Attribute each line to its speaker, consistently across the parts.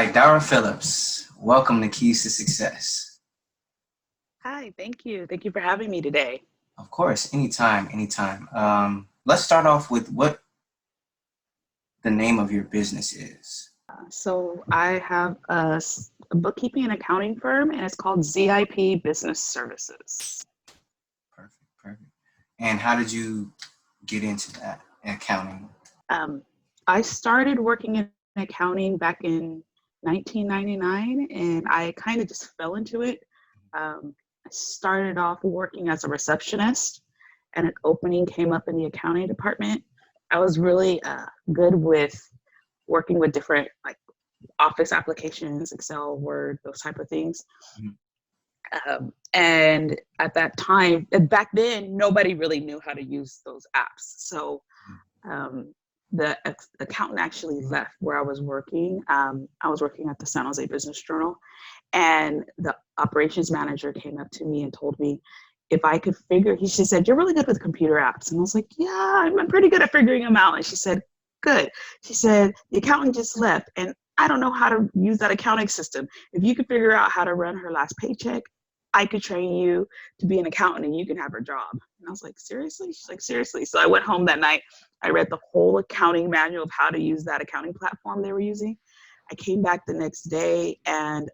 Speaker 1: Idara Phillips. Welcome to Keys to Success.
Speaker 2: Hi, thank you. Thank you for having me today.
Speaker 1: Of course, anytime. Let's start off with what the name of your business is.
Speaker 2: So I have a bookkeeping and accounting firm, and it's called ZIP Business Services.
Speaker 1: Perfect. And how did you get into that accounting?
Speaker 2: I started working in accounting back in 1999, and I kind of just fell into it. I started off working as a receptionist, and an opening came up in the accounting department. I was really good with working with different like office applications, Excel, Word, those type of things. And at that time, back then, nobody really knew how to use those apps. So the accountant actually left where I was working. I was working at the San Jose Business Journal, and the operations manager came up to me and told me if I could she said, "You're really good with computer apps." And I was like, "Yeah, I'm pretty good at figuring them out." And she said, "Good." She said, "The accountant just left, and I don't know how to use that accounting system. If you could figure out how to run her last paycheck, I could train you to be an accountant and you can have her job." And I was like, "Seriously?" She's like, "Seriously." So I went home that night. I read the whole accounting manual of how to use that accounting platform they were using. I came back the next day and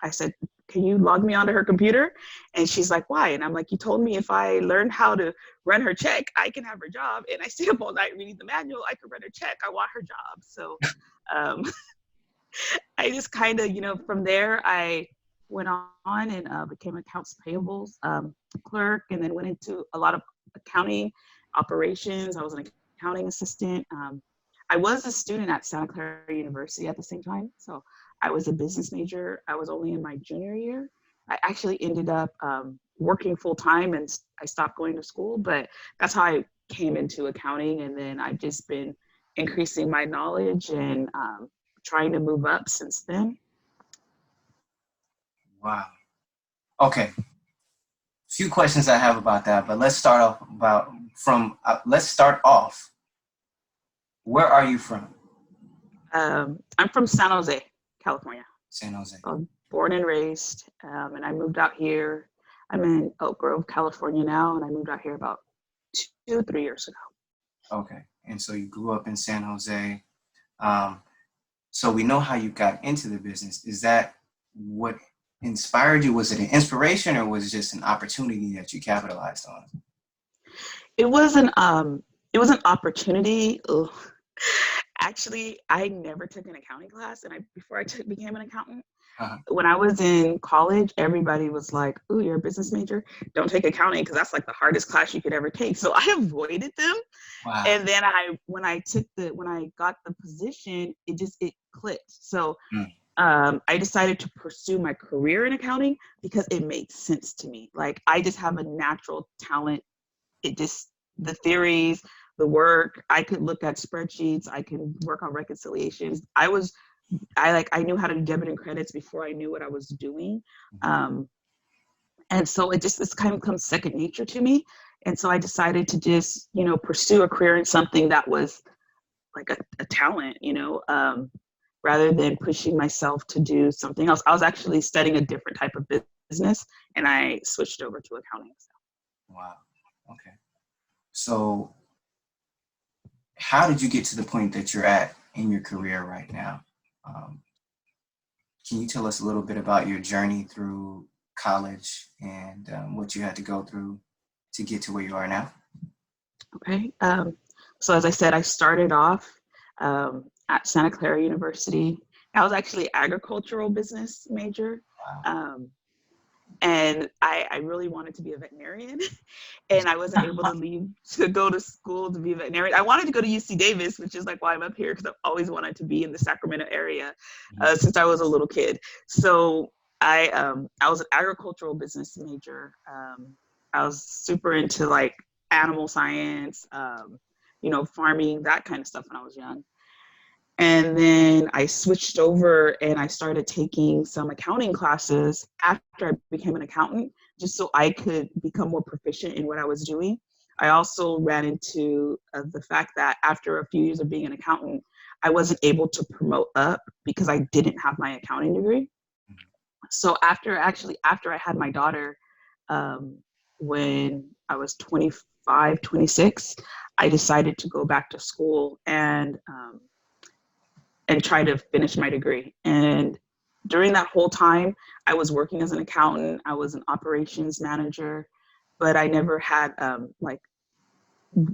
Speaker 2: I said, "Can you log me onto her computer?" And she's like, "Why?" And I'm like, "You told me if I learned how to run her check, I can have her job. And I stayed up all night reading the manual. I could run her check. I want her job." So I just kind of, from there, I went on and became accounts payables clerk, and then went into a lot of accounting operations. I was an accounting assistant. I was a student at Santa Clara University at the same time. So I was a business major. I was only in my junior year. I actually ended up working full time and I stopped going to school, but that's how I came into accounting. And then I've just been increasing my knowledge and trying to move up since then.
Speaker 1: Wow. Okay. Few questions I have about that, but let's start off. Where are you from?
Speaker 2: I'm from San Jose, California.
Speaker 1: San Jose.
Speaker 2: Born and raised, and I moved out here. I'm in Oak Grove, California now, and I moved out here about 2-3 years ago.
Speaker 1: Okay, and so you grew up in San Jose. So we know how you got into the business. Is that what inspired you? Was it an inspiration, or was it just an opportunity that you capitalized on?
Speaker 2: It was an opportunity. Ugh. Actually, I never took an accounting class, and before I became an accountant. When I was in college, everybody was like, "Ooh, you're a business major. Don't take accounting because that's like the hardest class you could ever take." So I avoided them.
Speaker 1: Wow.
Speaker 2: And then when I got the position, it clicked. So I decided to pursue my career in accounting because it made sense to me. Like I just have a natural talent. The theories, the work, I could look at spreadsheets, I can work on reconciliations. I knew how to do debit and credits before I knew what I was doing. And so it's kind of come second nature to me. And so I decided to just, pursue a career in something that was like a talent, rather than pushing myself to do something else. I was actually studying a different type of business and I switched over to accounting.
Speaker 1: Wow. Okay. So how did you get to the point that you're at in your career right now? Can you tell us a little bit about your journey through college and what you had to go through to get to where you are now?
Speaker 2: Okay. So as I said, I started off at Santa Clara University. I was actually agricultural business major.
Speaker 1: Wow.
Speaker 2: And I really wanted to be a veterinarian, and I wasn't able to leave to go to school to be a veterinarian. I wanted to go to UC Davis, which is like why I'm up here, because I've always wanted to be in the Sacramento area since I was a little kid. So I was an agricultural business major. I was super into like animal science, farming, that kind of stuff when I was young. And then I switched over and I started taking some accounting classes after I became an accountant, just so I could become more proficient in what I was doing. I also ran into the fact that after a few years of being an accountant, I wasn't able to promote up because I didn't have my accounting degree. So after I had my daughter, when I was 25, 26, I decided to go back to school and try to finish my degree. And during that whole time, I was working as an accountant. I was an operations manager, but I never had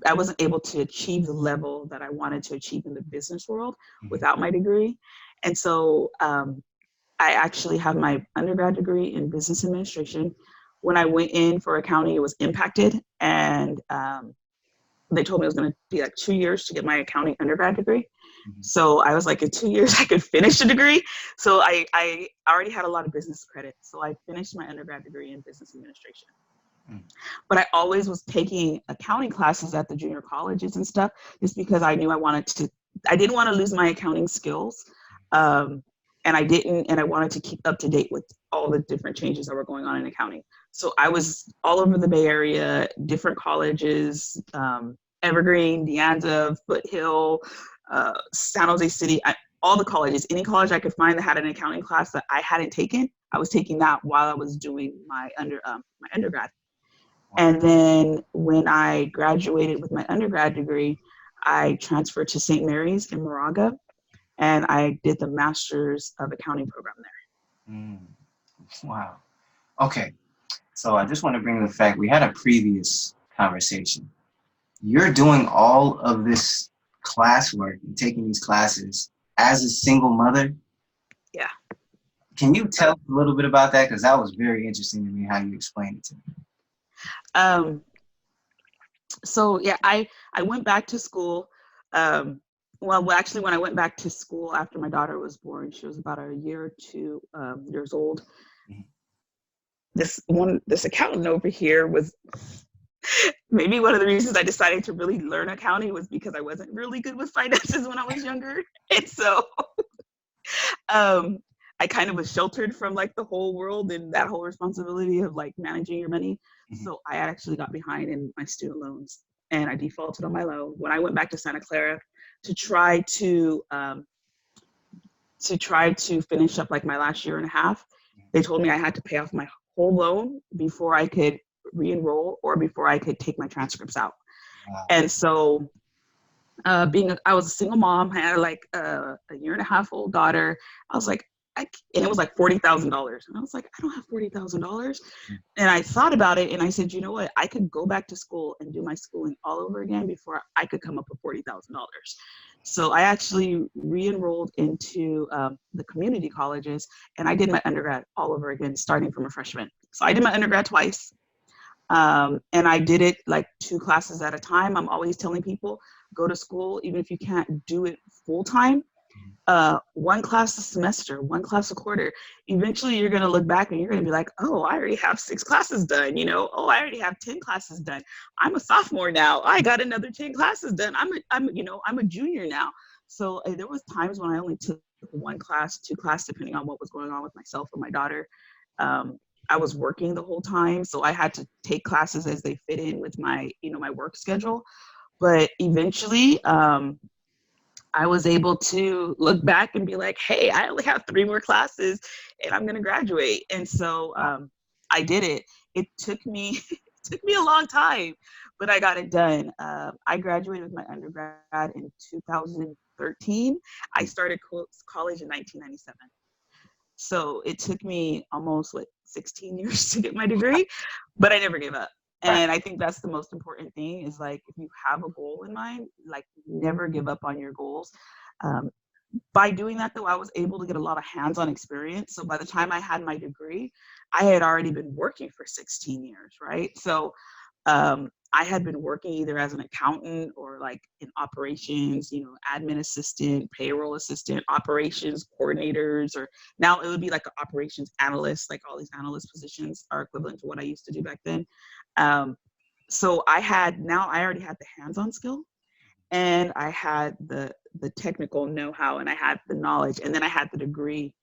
Speaker 2: I wasn't able to achieve the level that I wanted to achieve in the business world without my degree. And so I actually have my undergrad degree in business administration. When I went in for accounting, it was impacted, and they told me it was going to be like 2 years to get my accounting undergrad degree. So I was like, in 2 years, I could finish the degree. So I already had a lot of business credit. So I finished my undergrad degree in business administration. But I always was taking accounting classes at the junior colleges and stuff, just because I knew I didn't want to lose my accounting skills. And I wanted to keep up to date with all the different changes that were going on in accounting. So I was all over the Bay Area, different colleges, Evergreen, De Anza, Foothill, San Jose City, all the colleges, any college I could find that had an accounting class that I hadn't taken, I was taking that while I was doing my undergrad. And then when I graduated with my undergrad degree, I transferred to St. Mary's in Moraga, and I did the Master's of Accounting program there.
Speaker 1: Wow. Okay. So I just want to bring the fact, we had a previous conversation. You're doing all of this classwork and taking these classes as a single mother? Yeah. Can you tell a little bit about that? Because that was very interesting to me, how you explained it to me.
Speaker 2: So yeah, I went back to school. Well, actually, when I went back to school after my daughter was born, she was about a year or 2 years old. This accountant over here was maybe one of the reasons I decided to really learn accounting was because I wasn't really good with finances when I was younger, and so I kind of was sheltered from like the whole world and that whole responsibility of like managing your money. So I actually got behind in my student loans, and I defaulted on my loan when I went back to Santa Clara to try to finish up like my last year and a half. They told me I had to pay off my whole loan before I could re-enroll or before I could take my transcripts out. Wow. And so I was a single mom, I had like a year and a half old daughter. I was like, and it was like $40,000. And I was like, I don't have $40,000. And I thought about it and I said, you know what? I could go back to school and do my schooling all over again before I could come up with $40,000. So I actually re-enrolled into the community colleges, and I did my undergrad all over again, starting from a freshman. So I did my undergrad twice. And I did it like 2 classes at a time. I'm always telling people, go to school, even if you can't do it full time, 1 class a semester, 1 class a quarter. Eventually you're going to look back and you're going to be like, oh, I already have 6 classes done. Oh, I already have 10 classes done. I'm a sophomore now. I got another 10 classes done. I'm a junior now. So there was times when I only took 1 class, 2 classes, depending on what was going on with myself or my daughter. I was working the whole time, so I had to take classes as they fit in with my, my work schedule. But eventually, I was able to look back and be like, hey, I only have 3 more classes and I'm going to graduate. And so I did it. It took me a long time, but I got it done. I graduated with my undergrad in 2013. I started college in 1997. So it took me almost 16 years to get my degree, but I never gave up. And I think that's the most important thing is like, if you have a goal in mind, like never give up on your goals. By doing that though, I was able to get a lot of hands-on experience. So by the time I had my degree, I had already been working for 16 years, right? So I had been working either as an accountant or like in operations, admin assistant, payroll assistant, operations coordinators, or now it would be like an operations analyst, like all these analyst positions are equivalent to what I used to do back then. So I already had the hands-on skill, and I had the technical know-how, and I had the knowledge, and then I had the degree.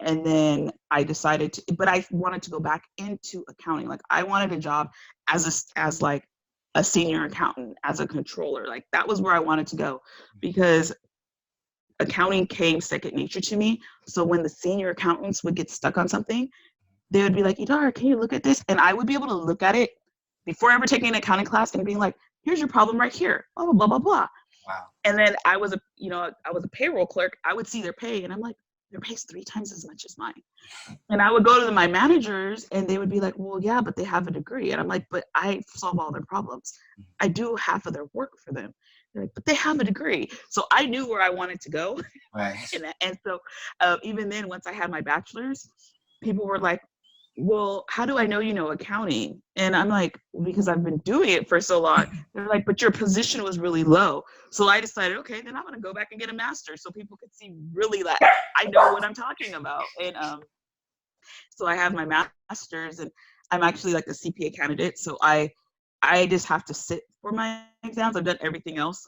Speaker 2: And then I decided but I wanted to go back into accounting. Like I wanted a job as like a senior accountant, as a controller. Like that was where I wanted to go, because accounting came second nature to me. So when the senior accountants would get stuck on something, they would be like, Idara, can you look at this? And I would be able to look at it before ever taking an accounting class and being like, here's your problem right here, blah, blah, blah, blah, blah.
Speaker 1: Wow.
Speaker 2: And then I was a payroll clerk. I would see their pay and I'm like, their pay's 3 times as much as mine. And I would go to my managers and they would be like, well, yeah, but they have a degree. And I'm like, but I solve all their problems. I do half of their work for them. They're like, but they have a degree. So I knew where I wanted to go.
Speaker 1: Right.
Speaker 2: and so even then, once I had my bachelor's, people were like, well, how do I know you know accounting? And I'm like, because I've been doing it for so long. They're like, but your position was really low. So I decided, okay, then I'm going to go back and get a master's so people could see really that I know what I'm talking about. And so I have my master's and I'm actually like a CPA candidate. So I just have to sit for my exams. I've done everything else,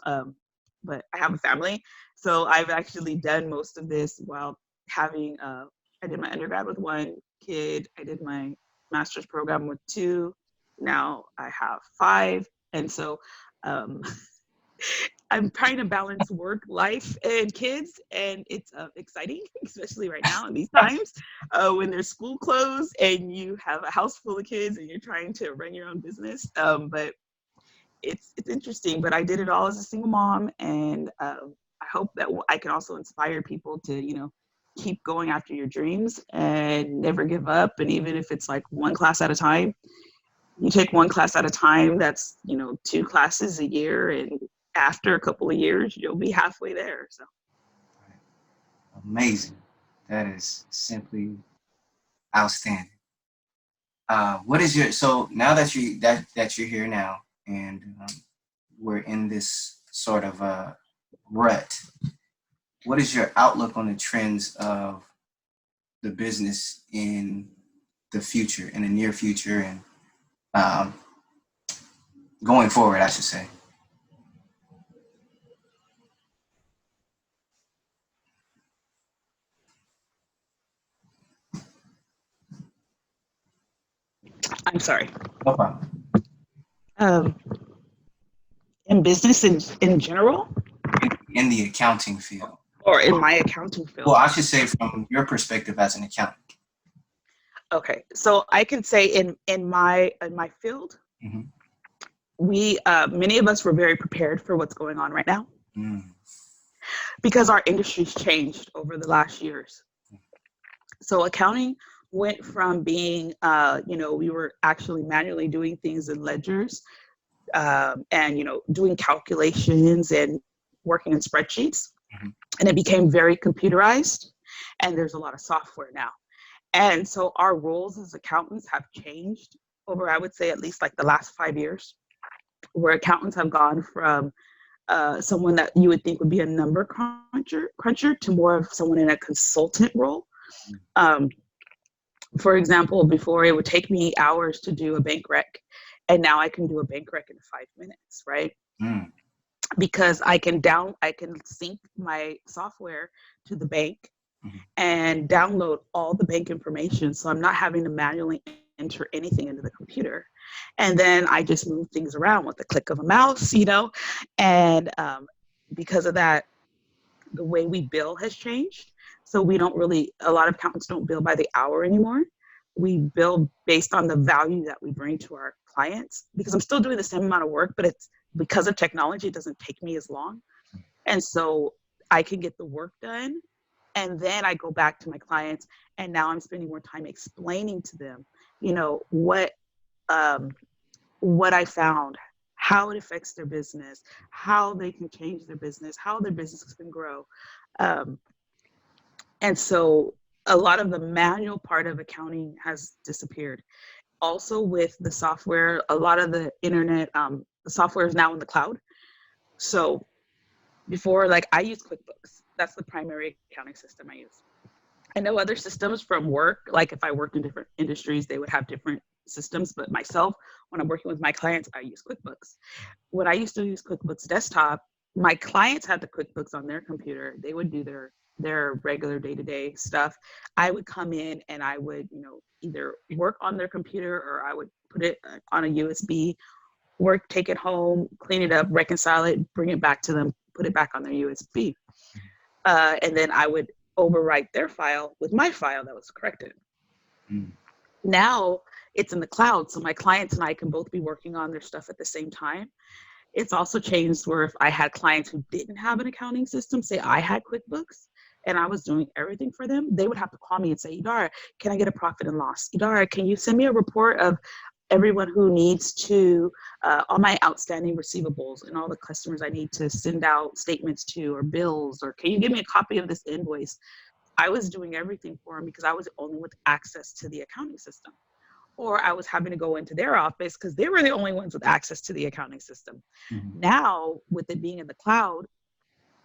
Speaker 2: but I have a family. So I've actually done most of this while having, I did my undergrad with 1 kid. I did my master's program with 2. Now I have 5. And so I'm trying to balance work, life, and kids. And it's exciting, especially right now in these times when there's school closed and you have a house full of kids and you're trying to run your own business. But it's interesting. But I did it all as a single mom. And I hope that I can also inspire people to, keep going after your dreams and never give up. And even if it's like 1 class at a time, you take 1 class at a time, that's, 2 classes a year. And after a couple of years, you'll be halfway there. So.
Speaker 1: Amazing. That is simply outstanding. What is so now that you're here now and we're in this sort of rut, what is your outlook on the trends of the business in the future, in the near future, and going forward, I should say?
Speaker 2: I'm sorry.
Speaker 1: No problem.
Speaker 2: In business in general?
Speaker 1: In the accounting field.
Speaker 2: Or in my accounting field?
Speaker 1: Well, I should say from your perspective as an accountant.
Speaker 2: Okay, so I can say in my field,
Speaker 1: Mm-hmm.
Speaker 2: we many of us were very prepared for what's going on right now because our industry's changed over the last years. So accounting went from being, we were actually manually doing things in ledgers and, doing calculations and working in spreadsheets.
Speaker 1: Mm-hmm.
Speaker 2: And it became very computerized and there's a lot of software now. And so our roles as accountants have changed over, I would say, at least like the last 5 years, where accountants have gone from someone that you would think would be a number cruncher to more of someone in a consultant role. For example, before it would take me hours to do a bank rec, and now I can do a bank rec in 5 minutes, right?
Speaker 1: Mm.
Speaker 2: Because I can sync my software to the bank and download all the bank information. So I'm not having to manually enter anything into the computer. And then I just move things around with the click of a mouse, and because of that, the way we bill has changed. So a lot of accountants don't bill by the hour anymore. We bill based on the value that we bring to our clients, because I'm still doing the same amount of work, but it's because of technology, it doesn't take me as long. And so I can get the work done. And then I go back to my clients and now I'm spending more time explaining to them, what I found, how it affects their business, how they can change their business, how their business can grow. And so a lot of the manual part of accounting has disappeared. Also with the software, a lot of the internet, the software is now in the cloud. So before, like, I use QuickBooks. That's the primary accounting system I use. I know other systems from work, like if I worked in different industries, they would have different systems, but myself, when I'm working with my clients, I use QuickBooks. When I used to use QuickBooks Desktop, my clients had the QuickBooks on their computer. They would do their regular day-to-day stuff. I would come in and I would, either work on their computer or I would put it on a USB, take it home, clean it up, reconcile it, bring it back to them, put it back on their USB. and then I would overwrite their file with my file that was corrected.
Speaker 1: Mm.
Speaker 2: Now it's in the cloud, so my clients and I can both be working on their stuff at the same time. It's also changed where if I had clients who didn't have an accounting system, say I had QuickBooks and I was doing everything for them, they would have to call me and say, Idara, can I get a profit and loss? Idara, can you send me a report of everyone who needs to, all my outstanding receivables and all the customers I need to send out statements to or bills, or can you give me a copy of this invoice? I was doing everything for them because I was the only one with access to the accounting system. Or I was having to go into their office because they were the only ones with access to the accounting system.
Speaker 1: Mm-hmm.
Speaker 2: Now, with it being in the cloud,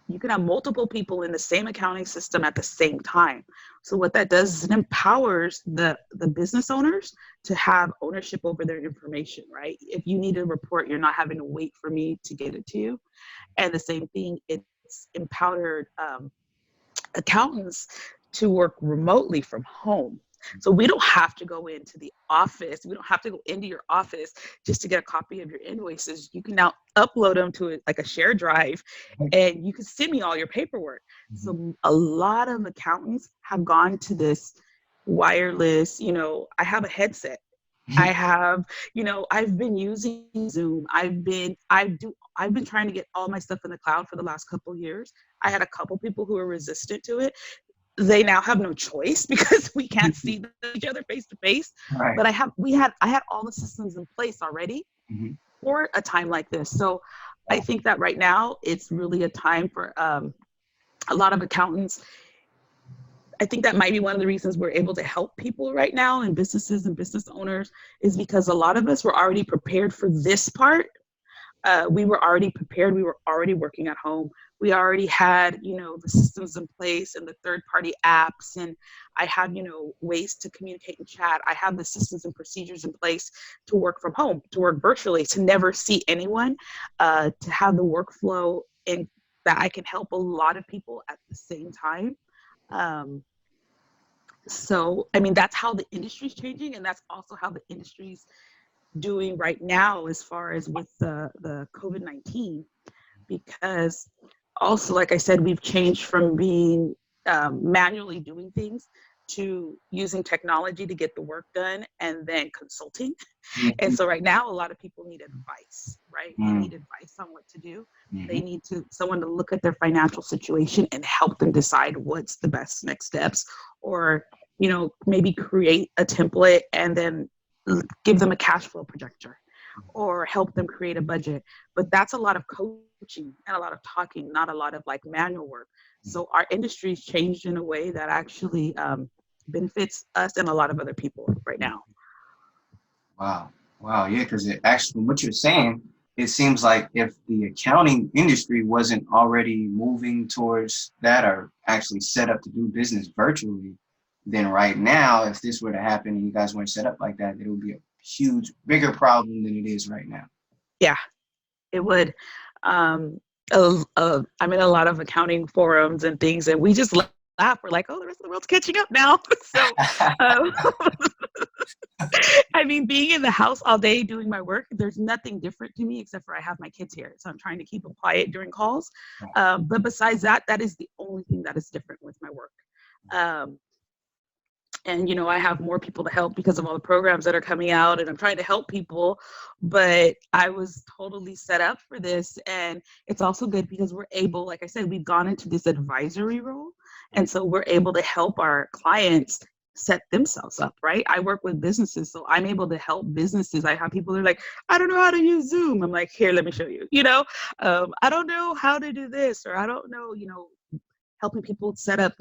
Speaker 2: you can have multiple people in the same accounting system at the same time. So what that does is it empowers the business owners to have ownership over their information, right? If you need a report, you're not having to wait for me to get it to you. And the same thing, it's empowered accountants to work remotely from home. So we don't have to go into the office. We don't have to go into your office just to get a copy of your invoices. You can now upload them to like a shared drive and you can send me all your paperwork.
Speaker 1: Mm-hmm.
Speaker 2: So a lot of accountants have gone to this wireless, I have a headset. I have, I've been using Zoom. I've been trying to get all my stuff in the cloud for the last couple of years. I had a couple people who were resistant to it. They now have no choice because we can't see each other face to face.
Speaker 1: Right.
Speaker 2: But I had all the systems in place already
Speaker 1: Mm-hmm.
Speaker 2: for a time like this. So I think that right now it's really a time for a lot of accountants. I think that might be one of the reasons we're able to help people right now and businesses and business owners is because a lot of us were already prepared for this part. We were already prepared. We were already working at home. We already had, the systems in place and the third-party apps. And I have, ways to communicate and chat. I have the systems and procedures in place to work from home, to work virtually, to never see anyone, to have the workflow and that I can help a lot of people at the same time. So, I mean, that's how the industry's changing, and that's also how the industry's doing right now as far as with the COVID-19, because also, like I said, we've changed from being manually doing things to using technology to get the work done and then consulting.
Speaker 1: Mm-hmm.
Speaker 2: And so right now, a lot of people need advice, right?
Speaker 1: Mm-hmm.
Speaker 2: They need advice on what to do.
Speaker 1: Mm-hmm.
Speaker 2: They need someone to look at their financial situation and help them decide what's the best next steps, or, maybe create a template and then give them a cash flow projector or help them create a budget. But that's a lot of coaching and a lot of talking, not a lot of like manual work. So our industry's changed in a way that actually benefits us and a lot of other people right now.
Speaker 1: Wow. Yeah, because it actually, what you're saying, it seems like if the accounting industry wasn't already moving towards that or actually set up to do business virtually, then right now, if this were to happen and you guys weren't set up like that, it would be a huge, bigger problem than it is right now.
Speaker 2: Yeah, it would. I'm in a lot of accounting forums and things, and we just laugh. We're like, oh, the rest of the world's catching up now. So, I mean, being in the house all day doing my work, there's nothing different to me except for I have my kids here. So I'm trying to keep them quiet during calls. But besides that, that is the only thing that is different with my work. And, I have more people to help because of all the programs that are coming out, and I'm trying to help people, but I was totally set up for this. And it's also good because we're able, like I said, we've gone into this advisory role. And so we're able to help our clients set themselves up, right? I work with businesses, so I'm able to help businesses. I have people that are like, I don't know how to use Zoom. I'm like, here, let me show you, I don't know how to do this, or I don't know, helping people set up,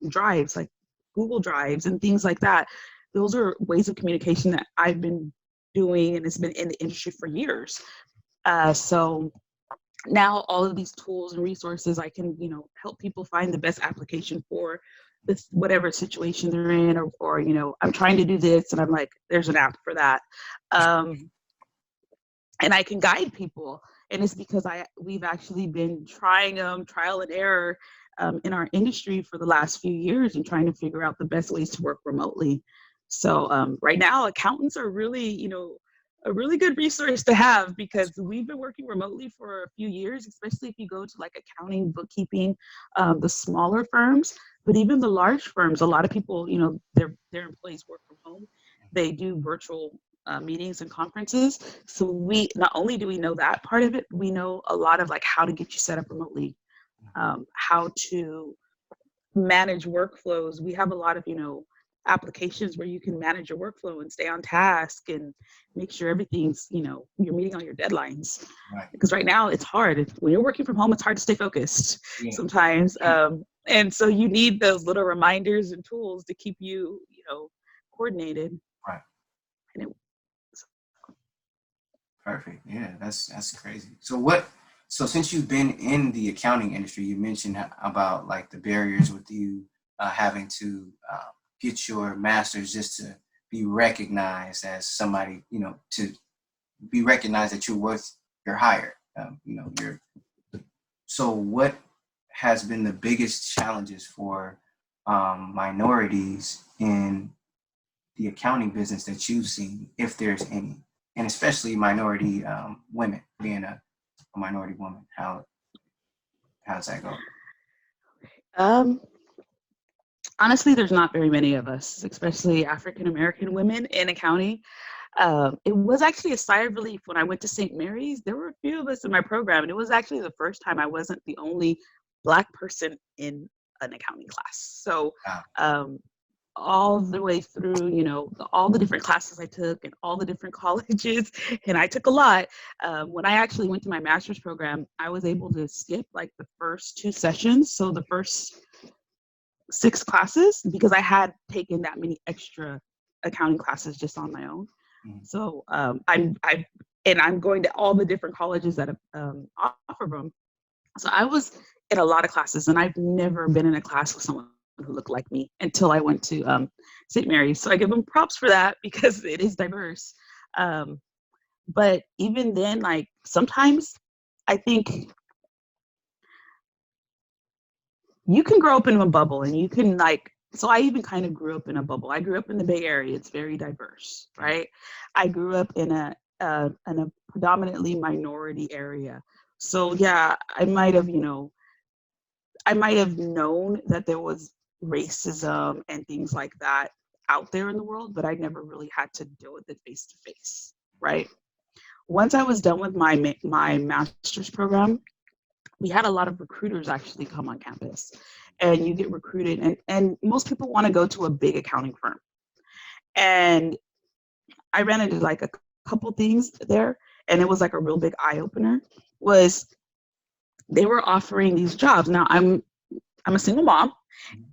Speaker 2: drives like Google Drives and things like that. Those are ways of communication that I've been doing, and it's been in the industry for years. So now all of these tools and resources, I can, help people find the best application for this, whatever situation they're in, or I'm trying to do this, and I'm like, there's an app for that. And I can guide people. And it's because we've actually been trying trial and error in our industry for the last few years and trying to figure out the best ways to work remotely. So right now, accountants are really, a really good resource to have, because we've been working remotely for a few years, especially if you go to like accounting, bookkeeping, the smaller firms. But even the large firms, a lot of people, you know, their employees work from home. They do virtual meetings and conferences. So we not only do we know that part of it, we know a lot of like how to get you set up remotely, how to manage workflows. We have a lot of, you know, applications where you can manage your workflow and stay on task and make sure everything's, you know, you're meeting all your deadlines.
Speaker 1: Right.
Speaker 2: Because right now it's hard. When you're working from home, it's hard to stay focused sometimes. And so you need those little reminders and tools to keep you, you know, coordinated.
Speaker 1: Right.
Speaker 2: And
Speaker 1: Perfect. Yeah, that's crazy. So since you've been in the accounting industry, you mentioned about like the barriers with you having to get your master's just to be recognized as somebody, you know, to be recognized that you're worth your hire. You know, so what has been the biggest challenges for minorities in the accounting business that you've seen, if there's any, and especially minority women, being a minority woman? How's that go?
Speaker 2: Honestly, there's not very many of us, especially African American women in accounting. It was actually a sigh of relief when I went to St. Mary's. There were a few of us in my program, and it was actually the first time I wasn't the only Black person in an accounting class. So all the way through, you know, all the different classes I took and all the different colleges, and I took a lot. When I actually went to my master's program, I was able to skip like the first 2 sessions. So the first 6 classes, because I had taken that many extra accounting classes just on my own. So I'm going to all the different colleges that offer them. So I was in a lot of classes, and I've never been in a class with someone who looked like me until I went to St. Mary's. So I give them props for that, because it is diverse. But even then, like sometimes I think you can grow up in a bubble, and you can like, so I even kind of grew up in a bubble. I grew up in the Bay Area. It's very diverse, right? I grew up in a predominantly minority area. So yeah, I might have known that there was racism and things like that out there in the world, but I never really had to deal with it face to face, right? Once I was done with my master's program, we had a lot of recruiters actually come on campus, and you get recruited, and most people want to go to a big accounting firm. And I ran into like a couple things there, and it was like a real big eye opener. Was they were offering these jobs. Now I'm a single mom,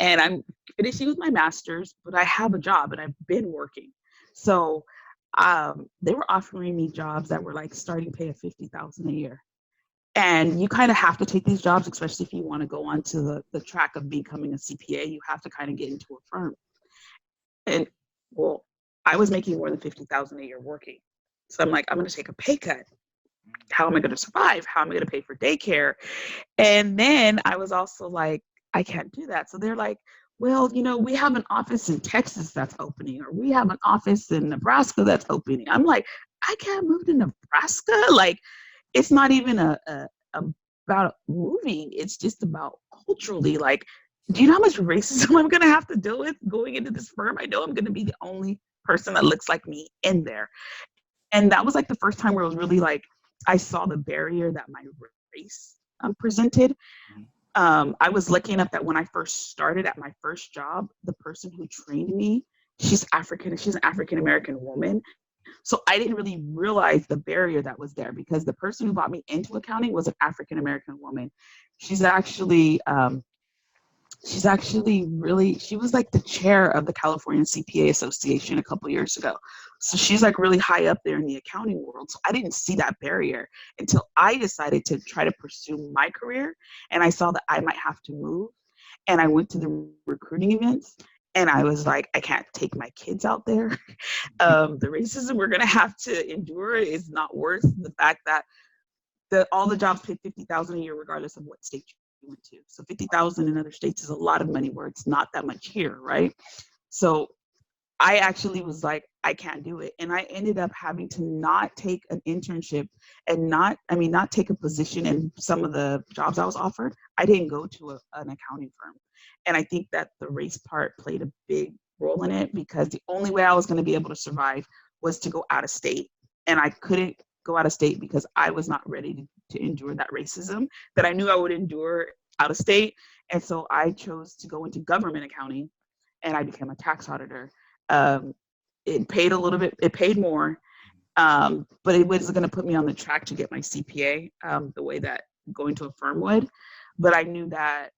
Speaker 2: and I'm finishing with my master's, but I have a job and I've been working. So they were offering me jobs that were like starting pay of $50,000 a year. And you kind of have to take these jobs, especially if you want to go onto the track of becoming a CPA. You have to kind of get into a firm. And well, I was making more than $50,000 a year working. So I'm like, I'm going to take a pay cut. How am I going to survive? How am I going to pay for daycare? And then I was also like, I can't do that. So they're like, well, you know, we have an office in Texas that's opening, or we have an office in Nebraska that's opening. I'm like, I can't move to Nebraska. Like, it's not even about moving. It's just about culturally. Like, do you know how much racism I'm going to have to deal with going into this firm? I know I'm going to be the only person that looks like me in there. And that was like the first time where it was really like, I saw the barrier that my race presented. I was lucky enough that when I first started at my first job, the person who trained me, she's an African-American woman. So I didn't really realize the barrier that was there, because the person who brought me into accounting was an African-American woman. She was like the chair of the California CPA Association a couple years ago. So she's like really high up there in the accounting world. So I didn't see that barrier until I decided to try to pursue my career. And I saw that I might have to move. And I went to the recruiting events, and I was like, I can't take my kids out there. The racism we're going to have to endure is not worth the fact that all the jobs pay $50,000 a year, regardless of what state you went to. So $50,000 in other states is a lot of money, where it's not that much here, right? So I actually was like, I can't do it. And I ended up having to not take an internship and not take a position in some of the jobs I was offered. I didn't go to an accounting firm. And I think that the race part played a big role in it, because the only way I was going to be able to survive was to go out of state. And I couldn't go out of state because I was not ready to endure that racism that I knew I would endure out of state. And so I chose to go into government accounting, and I became a tax auditor. It paid a little bit, it paid more, but it wasn't going to put me on the track to get my CPA the way that going to a firm would. But I knew that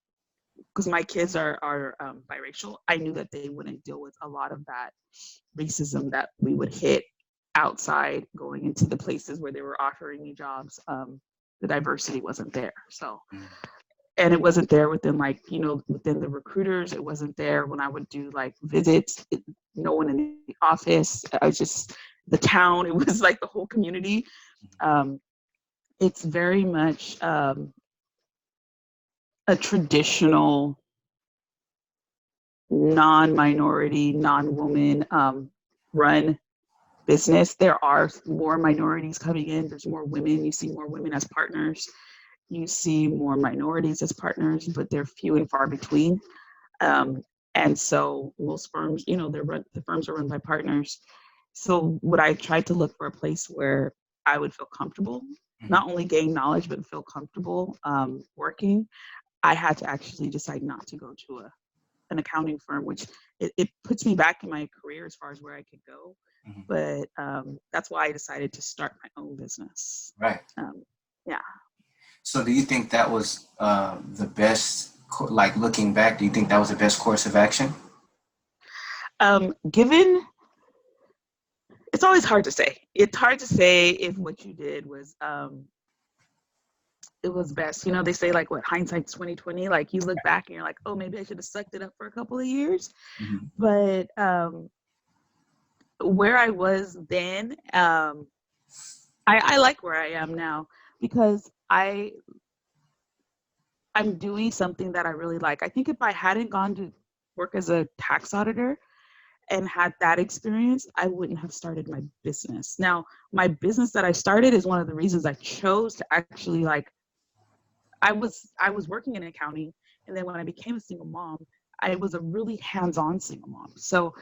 Speaker 2: because my kids are biracial, I knew that they wouldn't deal with a lot of that racism that we would hit outside going into the places where they were offering me jobs. The diversity wasn't there. So, and it wasn't there within within the recruiters. It wasn't there when I would do visits. No one in the office. I was just the town. It was like the whole community. It's very much a traditional non-minority, non-woman run business. There are more minorities coming in. There's more women. You see more women as partners. You see more minorities as partners, but they're few and far between. And so most firms, the firms are run by partners. So what I tried to look for a place where I would feel comfortable, not only gain knowledge, but feel comfortable working. I had to actually decide not to go to an accounting firm, which it puts me back in my career as far as where I could go. But that's why I decided to start my own business.
Speaker 1: Right.
Speaker 2: Yeah.
Speaker 1: So do you think that was the best, looking back, do you think that was the best course of action?
Speaker 2: It's always hard to say. It's hard to say if what you did was it was best. They say hindsight's 2020. You look back and you're like, oh, maybe I should have sucked it up for a couple of years. But where I was then, I like where I am now, because I'm doing something that I really like. I think if I hadn't gone to work as a tax auditor and had that experience, I wouldn't have started my business. Now, my business that I started is one of the reasons I chose to actually I was working in accounting, and then when I became a single mom, I was a really hands-on single mom. So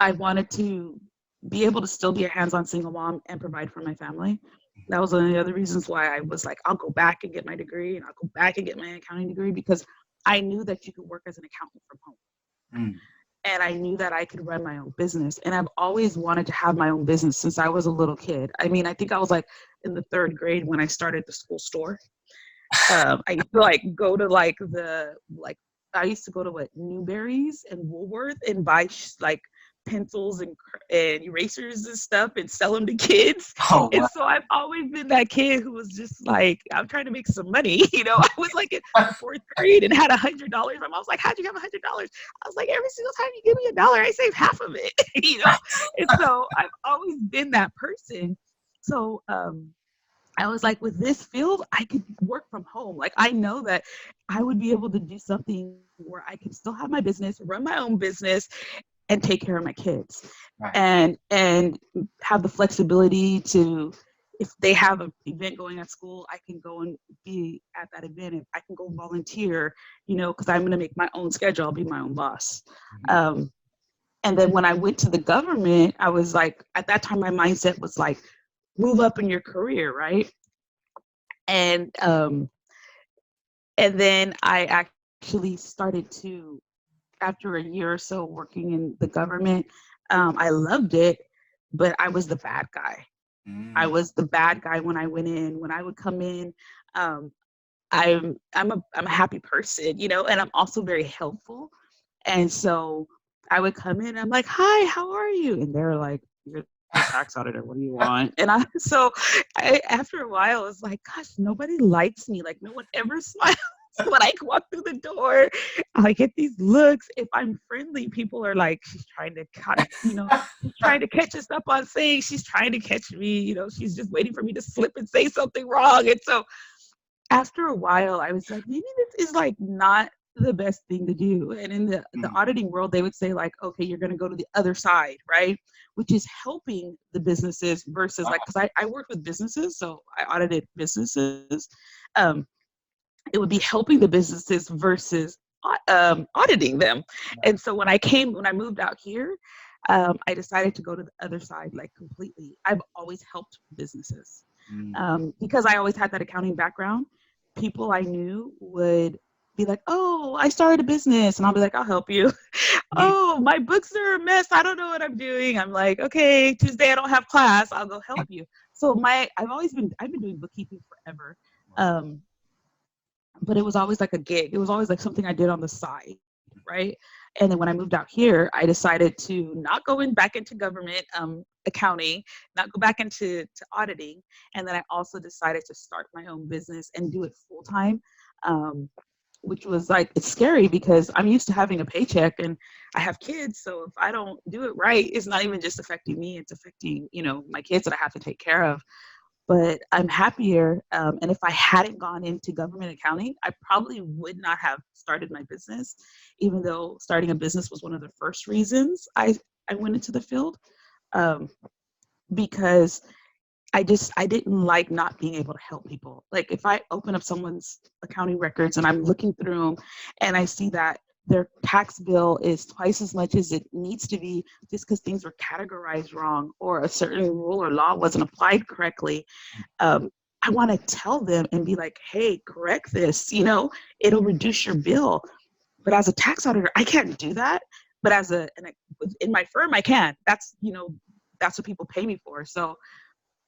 Speaker 2: I wanted to be able to still be a hands-on single mom and provide for my family. That was one of the other reasons why I was like, I'll go back and get my degree, and I'll go back and get my accounting degree, because I knew that you could work as an accountant from home. And I knew that I could run my own business. And I've always wanted to have my own business since I was a little kid. I mean, I think I was in the 3rd grade when I started the school store. I used to go to I used to go to Newberry's and Woolworth and buy pencils and erasers and stuff and sell them to kids.
Speaker 1: Oh, wow.
Speaker 2: And so I've always been that kid who was just I'm trying to make some money. I was in 4th grade and had $100. My mom was like, how'd you have $100? I was like, every single time you give me $1, I save half of it. And so I've always been that person. So I was like, with this field, I could work from home. I know that I would be able to do something where I could still have my business, run my own business, and take care of my kids. Right. And have the flexibility to, if they have an event going at school, I can go and be at that event. If I can go volunteer, because I'm going to make my own schedule. I'll be my own boss. And then when I went to the government, I was at that time, my mindset was move up in your career, right? And then I actually started to, after a year or so working in the government, I loved it, but I was the bad guy. I was the bad guy when I went in. When I would come in, I'm a happy person, and I'm also very helpful. And so I would come in, I'm like, hi, how are you? And they're like, you're the tax auditor, what do you want? And after a while, I was like, gosh, nobody likes me. No one ever smiles when I walk through the door. I get these looks. If I'm friendly, people are like, she's trying to she's trying to catch us up on saying, she's trying to catch me, she's just waiting for me to slip and say something wrong. And so after a while, I was like, maybe this is not the best thing to do. And in the
Speaker 1: Mm.
Speaker 2: auditing world, they would say like, okay, you're going to go to the other side, right? Which is helping the businesses versus like, because I worked with businesses, so I audited businesses. Um, it would be helping the businesses versus auditing them. And so when I moved out here, I decided to go to the other side, like completely. I've always helped businesses
Speaker 1: Mm.
Speaker 2: because I always had that accounting background. People I knew would be like, "Oh, I started a business," and I'll be like, "I'll help you." "Oh, my books are a mess. I don't know what I'm doing." I'm like, "Okay, Tuesday I don't have class. I'll go help you." So I've been doing bookkeeping forever. Um, but it was always like a gig. It was always like something I did on the side, right? And then when I moved out here, I decided to not go back into government accounting, not go back into auditing, and then I also decided to start my own business and do it full time. Which was like, it's scary because I'm used to having a paycheck and I have kids. So if I don't do it right, it's not even just affecting me, it's affecting, my kids that I have to take care of. But I'm happier. And if I hadn't gone into government accounting, I probably would not have started my business, even though starting a business was one of the first reasons I went into the field. Um, because I didn't like not being able to help people. Like if I open up someone's accounting records and I'm looking through them and I see that their tax bill is twice as much as it needs to be just because things were categorized wrong or a certain rule or law wasn't applied correctly, um, I want to tell them and be like, hey, correct this, it'll reduce your bill. But as a tax auditor, I can't do that. But in my firm, I can. That's what people pay me for. So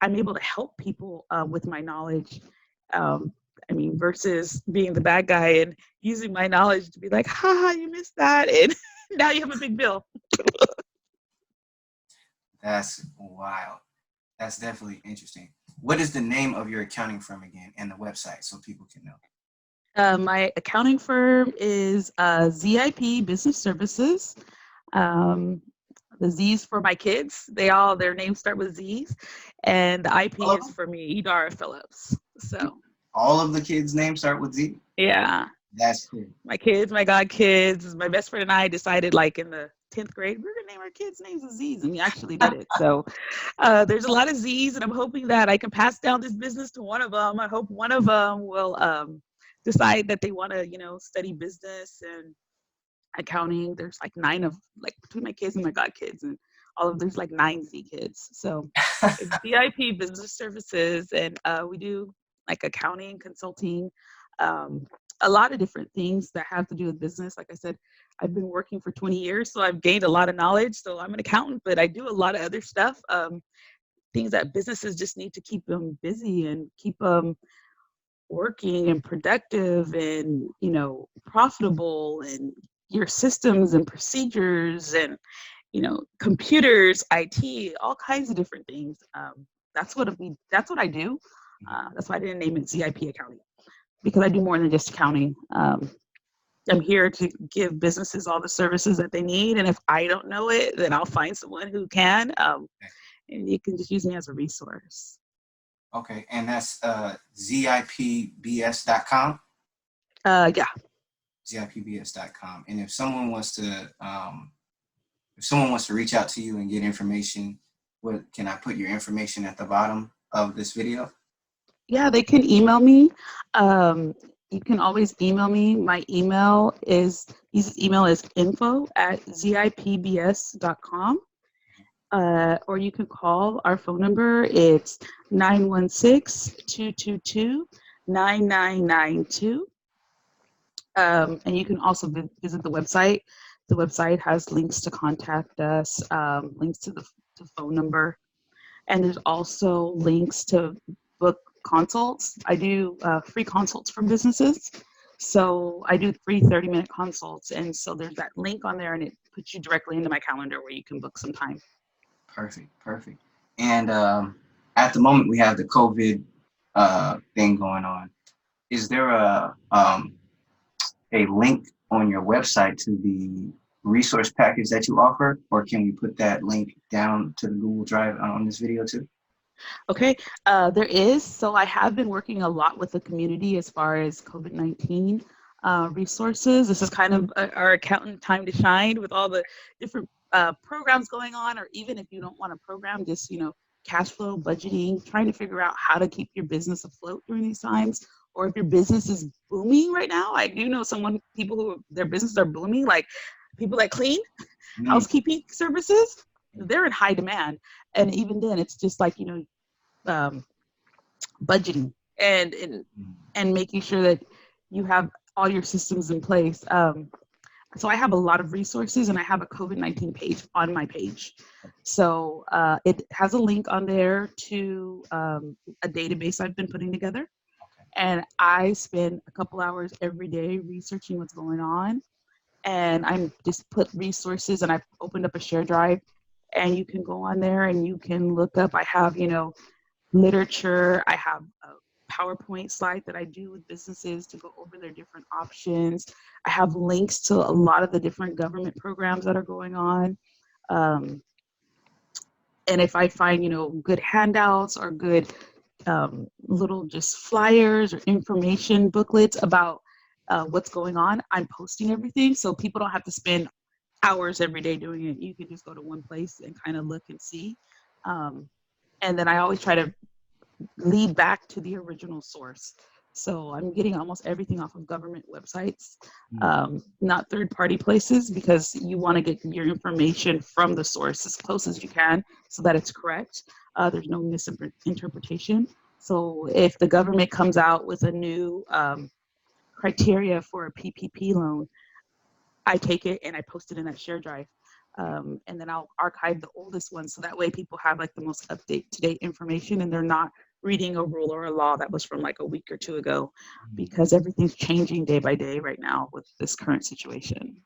Speaker 2: I'm able to help people with my knowledge. Um, versus being the bad guy and using my knowledge to be like, haha, you missed that. And now you have a big bill.
Speaker 1: That's wild. That's definitely interesting. What is the name of your accounting firm again and the website so people can know?
Speaker 2: My accounting firm is ZIP Business Services. Um, the Z's for my kids. Their names start with Z's, and the IP
Speaker 1: All of
Speaker 2: is
Speaker 1: them?
Speaker 2: for me, Idara Phillips. So
Speaker 1: All of the kids' names start with Z?
Speaker 2: yeah,
Speaker 1: That's cool.
Speaker 2: my kids, my god kids, my best friend and I decided like in the 10th grade we're gonna name our kids names of Z's, and we actually did it. So there's a lot of Z's, and I'm hoping that I can pass down this business to one of them. I hope one of them will decide that they want to, study business and accounting. There's like between my kids and my god kids and there's like 9 Z kids. So it's BIP Business Services, and we do like accounting, consulting, um, a lot of different things that have to do with business. Like I said, I've been working for 20 years, so I've gained a lot of knowledge. So I'm an accountant, but I do a lot of other stuff, things that businesses just need to keep them busy and keep them working and productive and profitable, and your systems and procedures and computers, IT, all kinds of different things. That's what I do. That's why I didn't name it ZIP accounting, because I do more than just accounting. I'm here to give businesses all the services that they need, and if I don't know it, then I'll find someone who can, and you can just use me as a resource.
Speaker 1: Okay, and that's zipbs.com?
Speaker 2: Yeah.
Speaker 1: zipbs.com. And if someone wants to reach out to you and get information, what can I put your information at the bottom of this video?
Speaker 2: Yeah, they can email me. You can always email me. My email is info@zipbs.com. Or you can call our phone number. It's 916-222-9992. And you can also visit the website. The website has links to contact us, links to the phone number, and there's also links to book consults. I do free consults for businesses. So I do free 30-minute consults. And so there's that link on there, and it puts you directly into my calendar where you can book some time.
Speaker 1: Perfect, perfect. And at the moment, we have the COVID thing going on. Is there a link on your website to the resource package that you offer, or can we put that link down to the Google Drive on this video too?
Speaker 2: Okay, there is. So I have been working a lot with the community as far as COVID-19. resources. This is kind of our accountant time to shine with all the different programs going on, or even if you don't want a program, just, cash flow, budgeting, trying to figure out how to keep your business afloat during these times. Or if your business is booming right now, I do know people who their businesses are booming, like people that clean, housekeeping services, they're in high demand. And even then, it's just like, budgeting and making sure that you have all your systems in place. So I have a lot of resources, and I have a COVID-19 page on my page. So it has a link on there to a database I've been putting together. And I spend a couple hours every day researching what's going on. And I'm just put resources, and I've opened up a share drive, and you can go on there and you can look up. I have, literature. I have a PowerPoint slide that I do with businesses to go over their different options. I have links to a lot of the different government programs that are going on. And if I find, good handouts or good little just flyers or information booklets about what's going on, I'm posting everything. So people don't have to spend hours every day doing it. You can just go to one place and kind of look and see. And then I always try to lead back to the original source. So I'm getting almost everything off of government websites, not third-party places, because you want to get your information from the source as close as you can so that it's correct. There's no misinterpretation. So if the government comes out with a new criteria for a PPP loan, I take it and I post it in that share drive. And then I'll archive the oldest ones, so that way people have like the most up-to-date information, and they're not reading a rule or a law that was from like a week or two ago, because everything's changing day by day right now with this current situation.